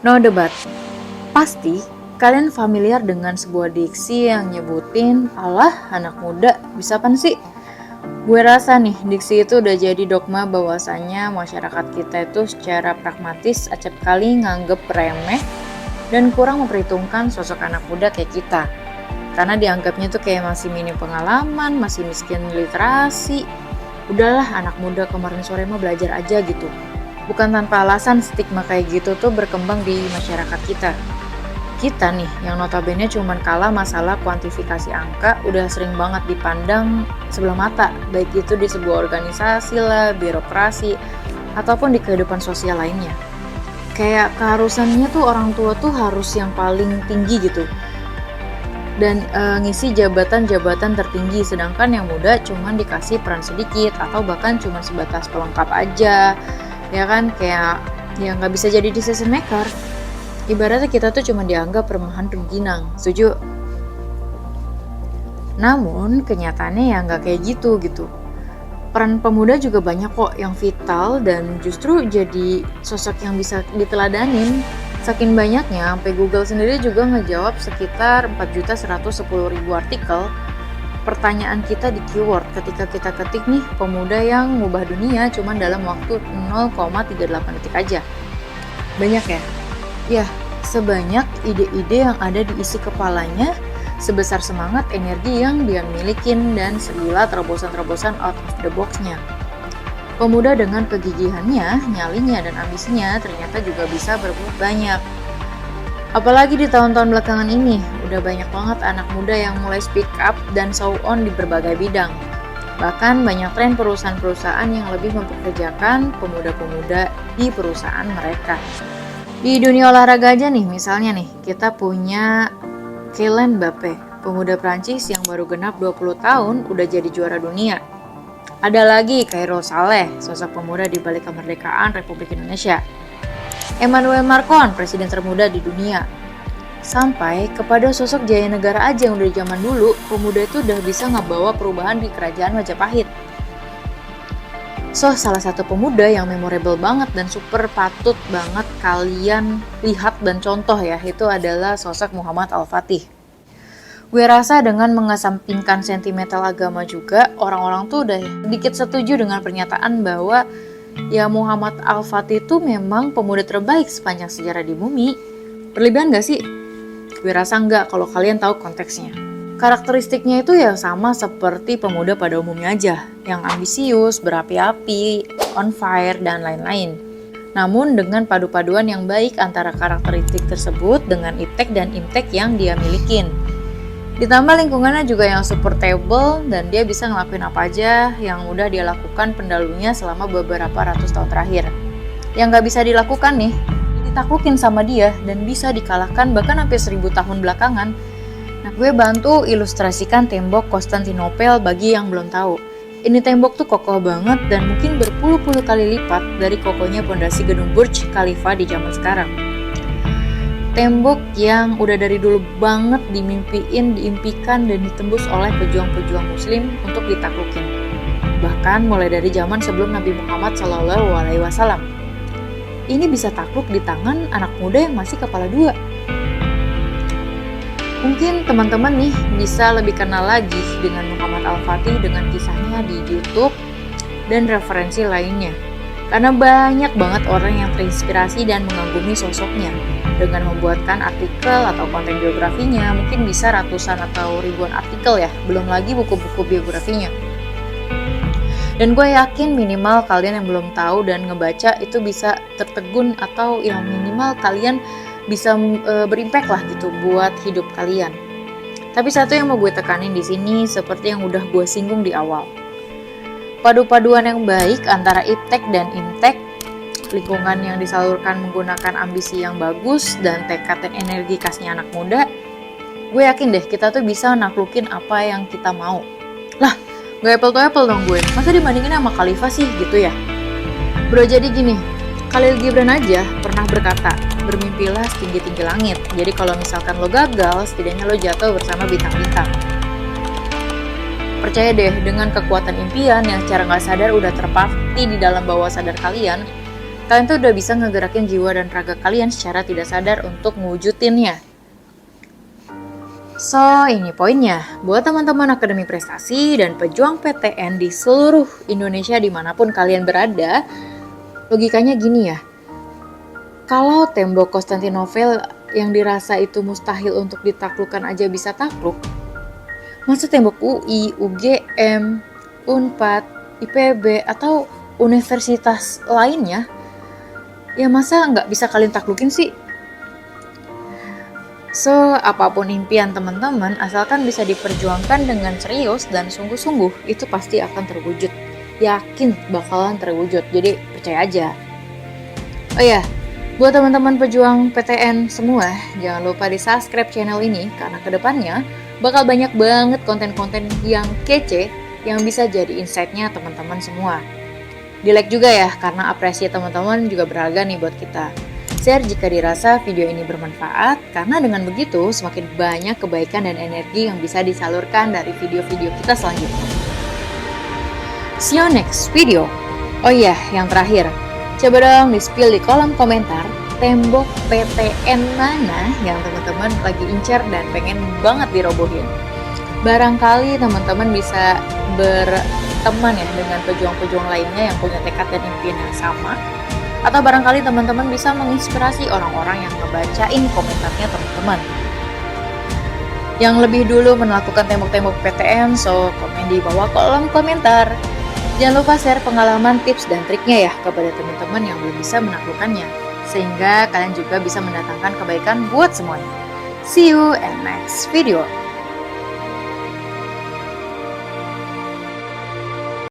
No debat. Pasti kalian familiar dengan sebuah diksi yang nyebutin, "Alah, anak muda, bisa apaan sih?" Gue rasa nih, diksi itu udah jadi dogma bahwasannya masyarakat kita itu secara pragmatis acap kali nganggep remeh dan kurang memperhitungkan sosok anak muda kayak kita. Karena dianggapnya tuh kayak masih minim pengalaman, masih miskin literasi. Udahlah, anak muda kemarin sore mah belajar aja gitu. Bukan tanpa alasan stigma kayak gitu tuh berkembang di masyarakat kita. Kita nih, yang notabene cuman kalah masalah kuantifikasi angka, udah sering banget dipandang sebelah mata, baik itu di sebuah organisasi lah, birokrasi, ataupun di kehidupan sosial lainnya. Kayak keharusannya tuh orang tua tuh harus yang paling tinggi gitu, dan ngisi jabatan-jabatan tertinggi, sedangkan yang muda cuman dikasih peran sedikit, atau bahkan cuman sebatas pelengkap aja. Ya kan, kayak ya nggak bisa jadi decision maker. Ibaratnya kita tuh cuma dianggap permahan rengginang, setuju? Namun kenyataannya ya nggak kayak gitu. Peran pemuda juga banyak kok yang vital dan justru jadi sosok yang bisa diteladanin. Saking banyaknya, sampai Google sendiri juga ngejawab sekitar 4.110.000 artikel pertanyaan kita di keyword ketika kita ketik nih pemuda yang ngubah dunia cuman dalam waktu 0,38 detik aja. Banyak ya? Ya, sebanyak ide-ide yang ada di isi kepalanya, sebesar semangat energi yang dia milikin, dan segila terobosan-terobosan out of the box-nya. Pemuda dengan kegigihannya, nyalinya, dan ambisinya ternyata juga bisa berbuat banyak. Apalagi di tahun-tahun belakangan ini, udah banyak banget anak muda yang mulai speak up dan show on di berbagai bidang. Bahkan banyak tren perusahaan-perusahaan yang lebih mempekerjakan pemuda-pemuda di perusahaan mereka. Di dunia olahraga aja nih, misalnya nih, kita punya Kylian Mbappe, pemuda Prancis yang baru genap 20 tahun udah jadi juara dunia. Ada lagi Khairul Saleh, sosok pemuda di balik kemerdekaan Republik Indonesia. Emmanuel Macron, presiden termuda di dunia. Sampai kepada sosok Jaya Negara aja yang udah zaman dulu, pemuda itu udah bisa ngebawa perubahan di kerajaan Majapahit. So, salah satu pemuda yang memorable banget dan super patut banget kalian lihat dan contoh ya, itu adalah sosok Muhammad Al-Fatih. Gue rasa dengan mengesampingkan sentimental agama juga, orang-orang tuh udah sedikit setuju dengan pernyataan bahwa ya Muhammad Al-Fatih itu memang pemuda terbaik sepanjang sejarah di bumi. Berlebihan gak sih? Gue rasa enggak kalau kalian tahu konteksnya. Karakteristiknya itu ya sama seperti pemuda pada umumnya aja, yang ambisius, berapi-api, on fire, dan lain-lain. Namun dengan padu-paduan yang baik antara karakteristik tersebut dengan iptek dan imtek yang dia milikin. Ditambah lingkungannya juga yang supportable dan dia bisa ngelakuin apa aja yang udah dia lakukan pendahulunya selama beberapa ratus tahun terakhir. Yang gak bisa dilakukan nih, ditaklukin sama dia dan bisa dikalahkan bahkan sampai 1000 tahun belakangan. Nah, gue bantu ilustrasikan tembok Konstantinopel bagi yang belum tahu. Ini tembok tuh kokoh banget dan mungkin berpuluh-puluh kali lipat dari kokohnya pondasi gedung Burj Khalifa di zaman sekarang. Tembok yang udah dari dulu banget diimpikan dan ditembus oleh pejuang-pejuang muslim untuk ditaklukin. Bahkan mulai dari zaman sebelum Nabi Muhammad SAW. Ini bisa takluk di tangan anak muda yang masih kepala dua. Mungkin teman-teman nih bisa lebih kenal lagi dengan Muhammad Al-Fatih dengan kisahnya di YouTube dan referensi lainnya. Karena banyak banget orang yang terinspirasi dan mengagumi sosoknya. Dengan membuatkan artikel atau konten biografinya, mungkin bisa ratusan atau ribuan artikel ya, belum lagi buku-buku biografinya. Dan gue yakin minimal kalian yang belum tahu dan ngebaca itu bisa tertegun atau yang minimal kalian bisa berimpact lah gitu buat hidup kalian. Tapi satu yang mau gue tekanin di sini seperti yang udah gue singgung di awal. Padu-paduan yang baik antara iptek dan imtek, lingkungan yang disalurkan menggunakan ambisi yang bagus dan tekad dan energi khasnya anak muda, gue yakin deh kita tuh bisa naklukin apa yang kita mau. Lah, gak apple to apple dong gue, masa dibandingin sama Khalifa sih gitu ya? Bro, jadi gini, Khalil Gibran aja pernah berkata, bermimpilah setinggi-tinggi langit. Jadi kalau misalkan lo gagal, setidaknya lo jatuh bersama bintang-bintang. Percaya deh, dengan kekuatan impian yang secara gak sadar udah terpatri di dalam bawah sadar kalian, kalian tuh udah bisa ngegerakin jiwa dan raga kalian secara tidak sadar untuk ngewujudinnya. So, ini poinnya. Buat teman-teman Akademi Prestasi dan pejuang PTN di seluruh Indonesia dimanapun kalian berada, logikanya gini ya. Kalau tembok Konstantinopel yang dirasa itu mustahil untuk ditaklukkan aja bisa takluk, masa tembok UI, UGM, Unpad, IPB, atau universitas lainnya, ya masa nggak bisa kalian taklukin sih? So, apapun impian teman-teman, asalkan bisa diperjuangkan dengan serius dan sungguh-sungguh, itu pasti akan terwujud. Yakin bakalan terwujud, jadi percaya aja. Oh ya, buat teman-teman pejuang PTN semua, jangan lupa di subscribe channel ini, karena kedepannya bakal banyak banget konten-konten yang kece yang bisa jadi insight-nya teman-teman semua. Di like juga ya, karena apresiasi teman-teman juga berharga nih buat kita. Share jika dirasa video ini bermanfaat, karena dengan begitu semakin banyak kebaikan dan energi yang bisa disalurkan dari video-video kita selanjutnya. See you next video. Oh iya, yang terakhir, coba dong di-spill di kolom komentar tembok PTN mana yang teman-teman lagi incar dan pengen banget dirobohin. Barangkali teman-teman bisa berteman ya dengan pejuang-pejuang lainnya yang punya tekad dan impian yang sama. Atau barangkali teman-teman bisa menginspirasi orang-orang yang ngebacain komentarnya teman-teman. Yang lebih dulu melakukan tembok-tembok PTN, so komen di bawah kolom komentar. Jangan lupa share pengalaman, tips, dan triknya ya kepada teman-teman yang belum bisa menaklukkannya. Sehingga kalian juga bisa mendatangkan kebaikan buat semuanya. See you in next video.